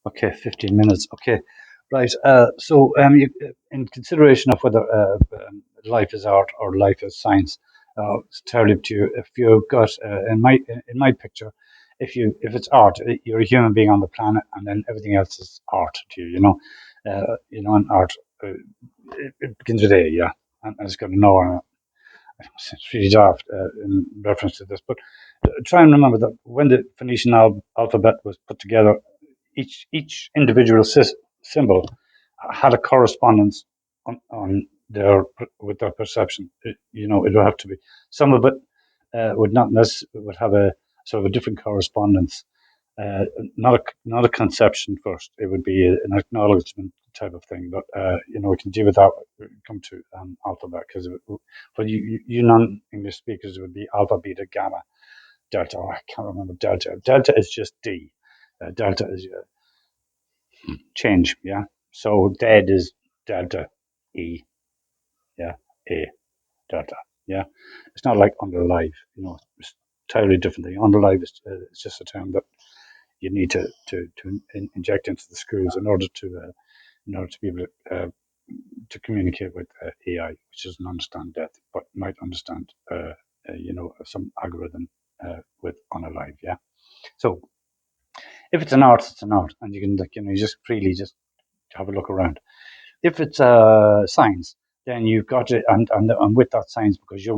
Okay, 15 minutes. Okay, right. In consideration of whether life is art or life is science, it's entirely up to you. If you've got in my picture, if it's art, you're a human being on the planet, and then everything else is art to you. And art it begins with A, yeah, and it's got no. It's really daft in reference to this, but try and remember that when the Phoenician alphabet was put together, each individual symbol had a correspondence on their with their perception. It would have to be some of it would not necessarily would have a sort of a different correspondence. Uh, not a conception first. It would be an acknowledgement type of thing. But we can deal with that. When we come to alphabet because for you non-English speakers, it would be alpha, beta, gamma, delta. Oh, I can't remember delta. Delta is just D. Delta is change. Yeah. So dead is delta E. Yeah. A delta. Yeah. It's not like underlive. It's entirely different thing. Underlive is it's just a term that you need to inject into the schools in order to be able to communicate with AI, which doesn't understand death, but might understand some algorithm with unalive. Yeah. So if it's an art, it's an art, and you can you just freely just have a look around. If it's science, then you've got to, and with that science, because your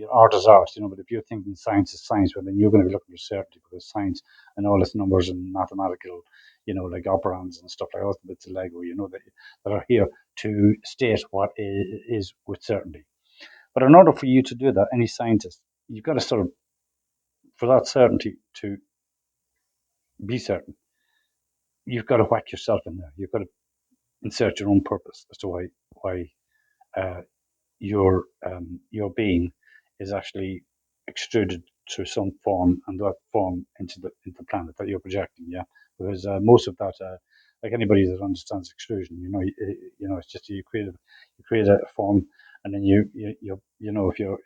art is art, but if you're thinking science is science, well, then you're going to be looking for certainty because science and all its numbers and mathematical, like operands and stuff like all the bits of Lego, that are here to state what is with certainty. But in order for you to do that, any scientist, you've got to sort of, for that certainty to be certain, you've got to whack yourself in there. You've got to insert your own purpose as to why uh, your being is actually extruded through some form and that form into the planet that you're projecting. Yeah, because most of that, like anybody that understands extrusion, it's just you create a form, and then if you're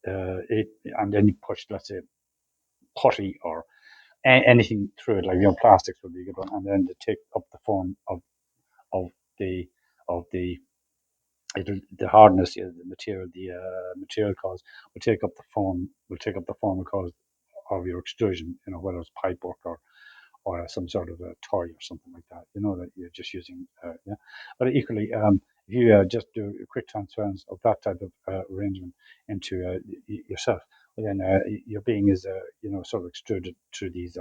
and then you push, let's say, putty or anything through it, like plastics would be a good one, and then to take up the form of the of the hardness, the material, the material cause will take up the form of your extrusion, whether it's pipework or some sort of a toy or something like that, that you're just using. Yeah. But equally, if you just do a quick transference of that type of arrangement into yourself, well, then your being is, sort of extruded through these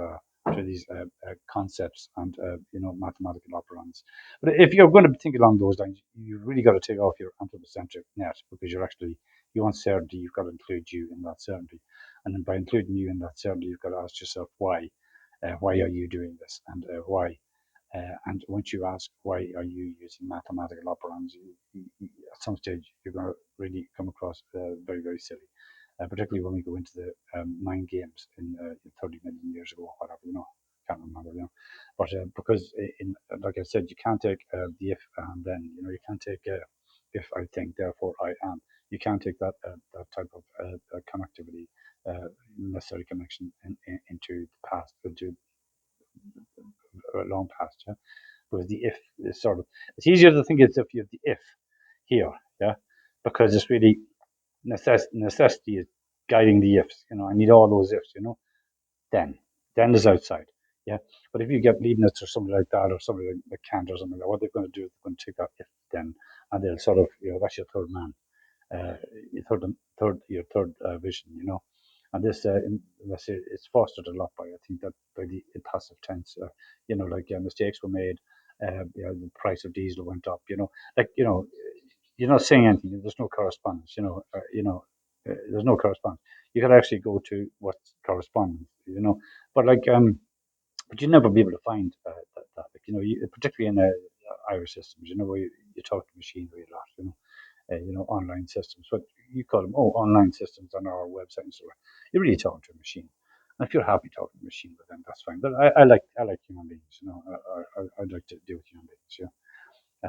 concepts and mathematical operands. But if you're going to think along those lines, you really got to take off your anthropocentric net because you want certainty. You've got to include you in that certainty, and then by including you in that certainty, you've got to ask yourself why are you doing this and why? And once you ask why are you using mathematical operands, at some stage you're going to really come across very, very silly, particularly when we go into the mind games in 30 million years ago, or whatever, can't remember, But because, like I said, you can't take the if and then, you can't take if I think, therefore I am. You can't take that type of connectivity, necessary connection into the past, into a long past, yeah. Because the if is sort of it's easier to think as if you have the if here, yeah, because it's really necessity is guiding the ifs. I need all those ifs, then then is outside, yeah. But if you get Leibniz or somebody like that, or somebody like Kant or something like that, what they're going to do is they're going to take that if then, and they'll sort of, that's your third man, your third vision, and this, let's say, it's fostered a lot by, I think, that by the passive tense, like mistakes were made, the price of diesel went up, like you're not saying anything. There's no correspondence, there's no correspondence. You could actually go to what's correspondence, but but you'd never be able to find that, like, particularly in Irish systems, where you talk to machinery a lot, online systems. But you call them, online systems on our website and so on. You're really talking to a machine. And if you're happy talking to a machine, with them, that's fine. But I like human beings. I'd like to deal with human beings.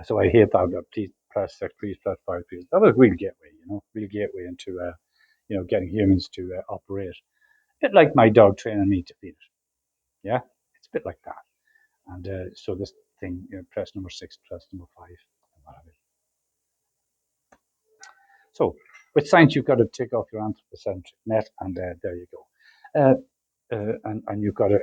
So I hate that. Please press six, please press five, please. That was a real gateway. Real gateway into getting humans to operate. A bit like my dog training me to feed it. Yeah, it's a bit like that. And so this thing, press number 6, press number 5, and what have you. So with science, you've got to take off your anthropocentric net, and there you go. And you've got to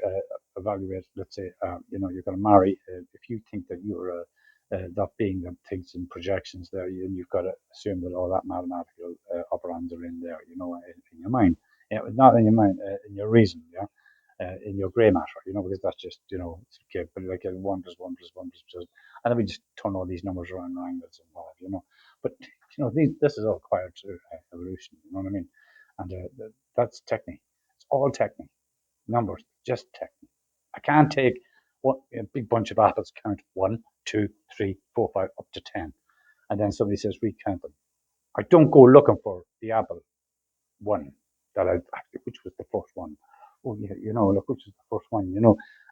evaluate. Let's say, you're going to marry. If you think that you're that being that thinks in projections there, you've got to assume that all that mathematical operands are in there. In your mind. Yeah, not in your mind, in your reason. Yeah. In your grey matter, because that's just, okay, but like a one plus one plus one plus two, and then we just turn all these numbers around triangles and whatever. But this is all required through evolution. You know what I mean? And that's technique. It's all technique. Numbers, just technique. I can't take a big bunch of apples, count 1, 2, 3, 4, 5, up to 10, and then somebody says recount them. I don't go looking for the apple one which was the first one. Oh yeah, look, which is the first one.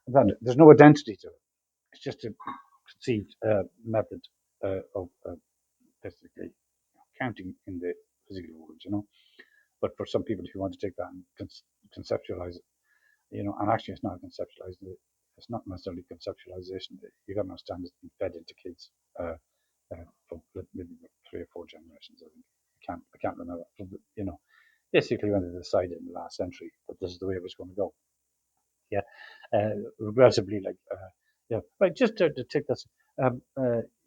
That there's no identity to it. It's just a conceived method of basically counting in the physical world. But for some people, if you want to take that and conceptualize it, and actually it's not conceptualizing it. It's not necessarily conceptualization. You got to understand it's been fed into kids for maybe 3 or 4 generations. I think I can't remember. Basically when they decided in the last century that this is the way it was going to go. Yeah, regrettably, like, yeah, right. Just to take this,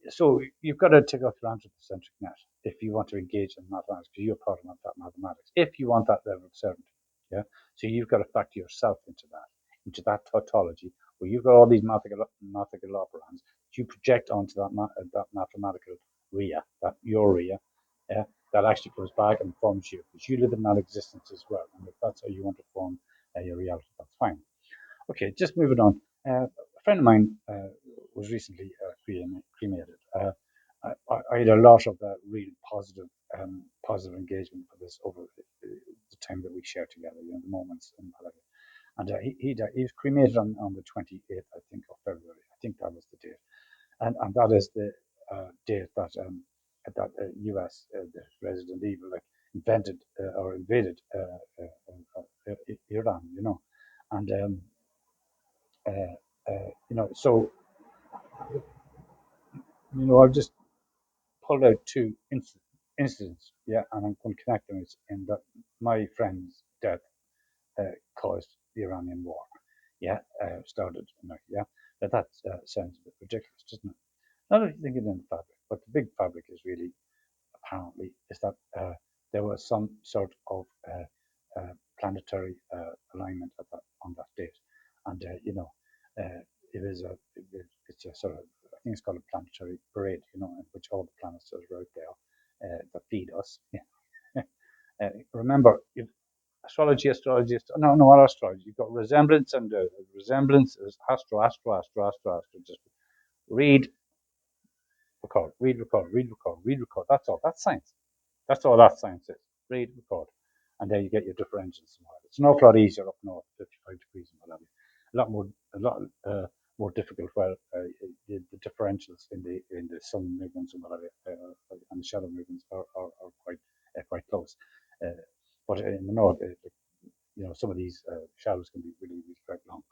so you've got to take off your anthropocentric net if you want to engage in mathematics, because you're part of that mathematics. If you want that level of certainty, yeah. So you've got to factor yourself into that tautology, where you've got all these mathematical operands that you project onto that mathematical rea, that your rea, yeah, that actually goes back and forms you, because you live in that existence as well. And if that's how you want to form your reality, that's fine. Okay, just moving on. A friend of mine was recently cremated. I had a lot of real positive engagement for this over the time that we shared together, the moments and whatever. And he was cremated on the 28th, I think, of February. I think that was the date, and that is the date that U.S. The Resident Evil like invented or invaded Iran, and so I've just pulled out two incidents, yeah, and I'm going to connect them in that my friend's death caused the Iranian war, yeah, started, yeah, that sounds a bit ridiculous, doesn't it? Not if you think it in the fabric, but the big fabric is really apparently is that there was some sort of planetary alignment on that date, and it is it's a sort of, I think it's called a planetary parade, in which all the planets are out there that feed us. Yeah. Remember, no, not astrology. You've got resemblance, and resemblance is astro. Just read, record, read, record, read, record, read, record. That's all. That's science. That's all that science is. Read, record. And there you get your differentials. It's an awful lot easier up north, 55 degrees and whatever. A lot more difficult where the differentials in the sun movements and whatever and the shadow movements are quite close. But in the north, some of these shadows can be really, really quite long.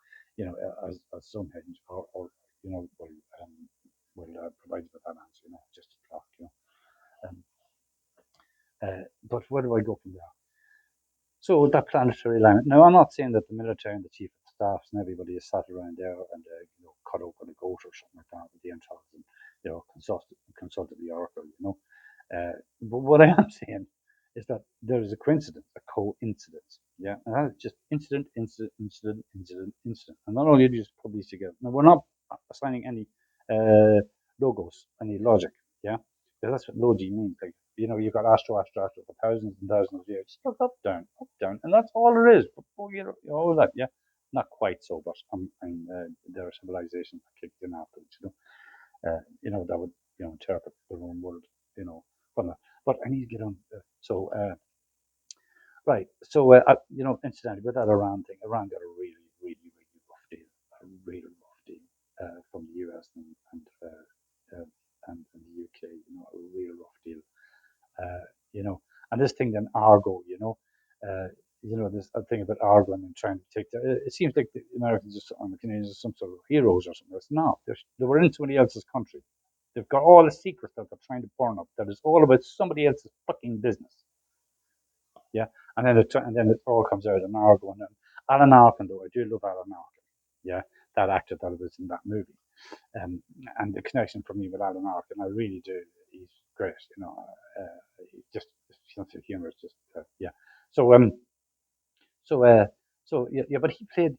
As Stonehenge or will provide you with that answer. Just a clock. Um, but where do I go from there? So that planetary alignment. Now, I'm not saying that the military and the chief of staffs and everybody is sat around there and cut open a goat or something like that with the entrails and consulted the oracle. But what I am saying is that there is a coincidence, a coincidence. Yeah, and that is just incident, incident, incident, incident, incident. And not only do you just put these together. Now, we're not assigning any logos, any logic. Yeah, because that's what logi means. Like, you've got astro for thousands and thousands of years. Up, down, and that's all there is. All that, yeah. Not quite so, but there are civilizations that kicked in afterwards. That would interpret their own world, from that. But I need to get on. Right. So incidentally, with that Iran thing, Iran got a really, really, really rough deal, a really rough deal from the US and the UK. A real rough deal. Uh, and this thing then Argo, uh, this thing about Argon and trying to take it seems like the Americans and the Canadians are some sort of heroes or something. It's not. They were in somebody else's country. They've got all the secrets that they're trying to burn up. That is all about somebody else's fucking business. Yeah, and then it all comes out in Argon and Alan Arkin. Though I do love Alan Arkin. Yeah, that actor that was in that movie. And the connection for me with Alan Arkin, I really do. He's great. Just his sense of humor is just yeah. So so, yeah, but he played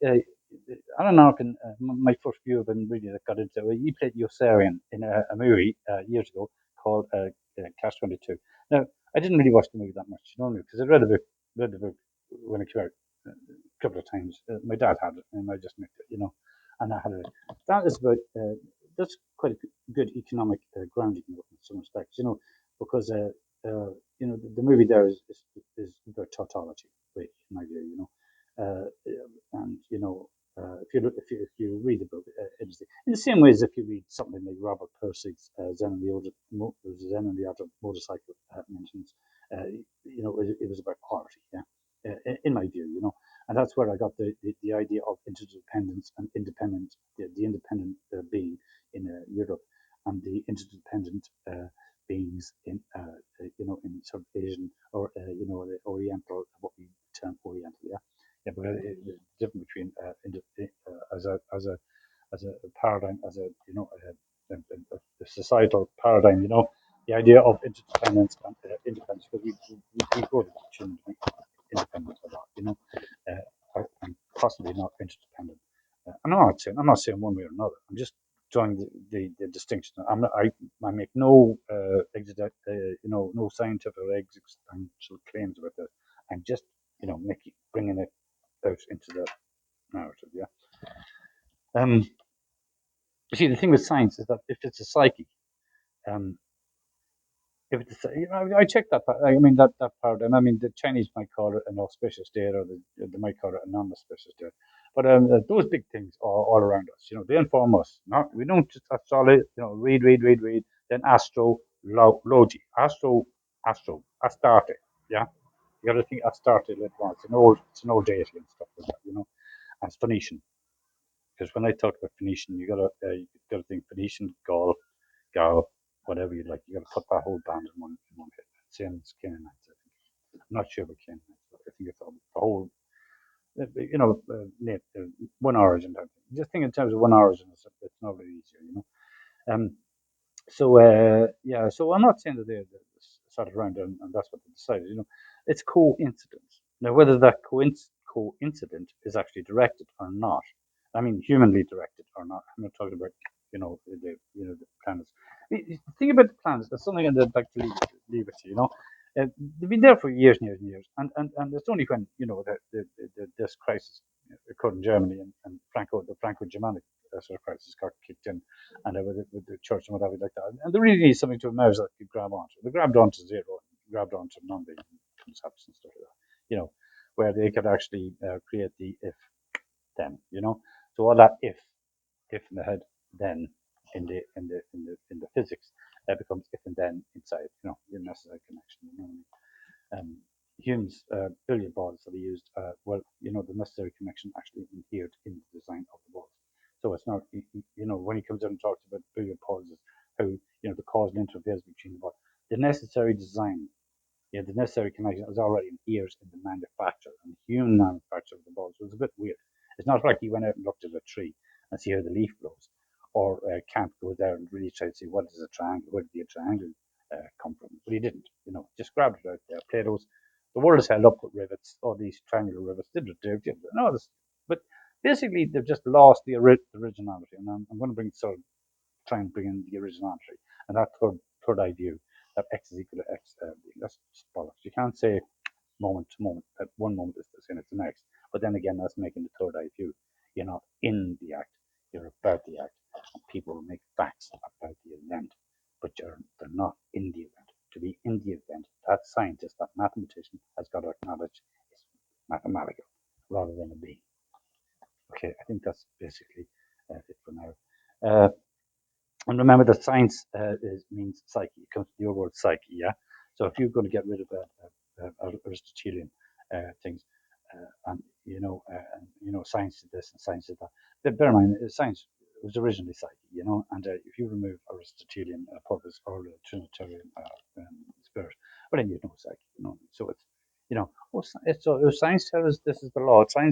Alan Arkin. My first view of him really that got into it. He played Yossarian in a movie years ago called Catch 22. Now, I didn't really watch the movie that much, because I read the book when it came out a couple of times. My dad had it, and I just nicked it, and I had it. That is about that's quite a good economic grounding in some respects, because the movie there is about tautology, really, in my view, and if you read the book, it's in the same way as if you read something like Robert Persig's Zen and the Art of Motorcycle mentions, it was about poverty, yeah, in my view, and that's where I got the idea of interdependence and independent, the independent being in Europe and the interdependent beings in sort of Asian or the Oriental, what we term Oriental, yeah, yeah, but the difference between as a paradigm, as a societal paradigm, the idea of interdependence and independence, because we both shouldn't be independent a lot, and possibly not interdependent. I'm not saying one way or another. I'm just drawing the distinction. I make no no scientific or existential claims about this. I'm just bringing it out into the narrative. Yeah. Um. You see, the thing with science is that if it's a psyche, um, if it's I checked that. I mean that paradigm. I mean, the Chinese might call it an auspicious state, or they might call it a non-auspicious state. But those big things are all around us. They inform us. Not we don't just solid. Read. Then astrology, Astarte. Yeah, you got to think Astarte. It's an old deity and stuff like that. And it's Phoenician. Because when I talk about Phoenician, you gotta think Phoenician, Gaul, whatever you like. You got to put that whole band in one hit. Same as Canaanites, I think. I'm not sure about Canaanites, but I think it's all, the whole, one origin. Just think in terms of one origin, it's not very easier, Um, so I'm not saying that they sat around and that's what they decided. It's coincidence. Now, whether that coincident is actually directed or not, I mean, humanly directed or not. I'm not talking about the planets. The thing about the planets, there's something I'd like to leave it to they've been there for years and years and years, and it's only when this crisis occurred in Germany and the Franco-Germanic sort of crisis got kicked in, and with the church and whatever like that. And they really need something to emerge that could grab onto. They grabbed onto zero, grabbed onto non-being concepts and stuff like that. Where they could actually create the if then. So all that if in the head, then in the physics, becomes if and then inside. Your necessary connection. Hume's billiard balls that he used, the necessary connection actually inhered in the design of the balls. So it's not, when he comes out and talks about billiard balls, how, the causal interface between the ball, the necessary design, the necessary connection is already inhered in the manufacture and human manufacture of the balls. So it's a bit weird. It's not like he went out and looked at a tree and see how the leaf blows, or Kant goes there and really try to see what is a triangle, where did the triangle come from? But he didn't, just grabbed it out there. Plato's the world is held up with rivets, all these triangular rivets. No, but basically they've just lost the originality. And I'm going to try and bring in the originality. And that third eye view, that x is equal to x, that's just bollocks. You can't say moment to moment, that one moment is the same as the next. But then again, that's making the third eye view. You're not in the act, you're about the act. And people make facts about the event, but they're not in the event. To be in the event, that scientist, that mathematician has got to acknowledge it's mathematical rather than a being. Okay, I think that's basically it for now. And remember that science means psyche. It comes from the old word psyche, yeah? So if you're going to get rid of Aristotelian things, and science did this and science did that. But bear in mind, science was originally psyche, and if you remove Aristotelian purpose or the Trinitarian spirit, well, then you know psyche, So it's, oh, it's so if science tells us this is the law. Science